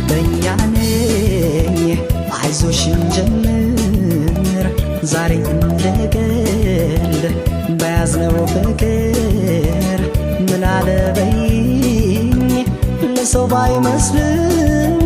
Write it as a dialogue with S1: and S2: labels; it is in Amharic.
S1: በእኛ ነኝ አይዞሽ እንጀምር ዛሬ እንደገል በያዝነው ፍቅር ምን አለ በይኝ ለሰው ባይመስልም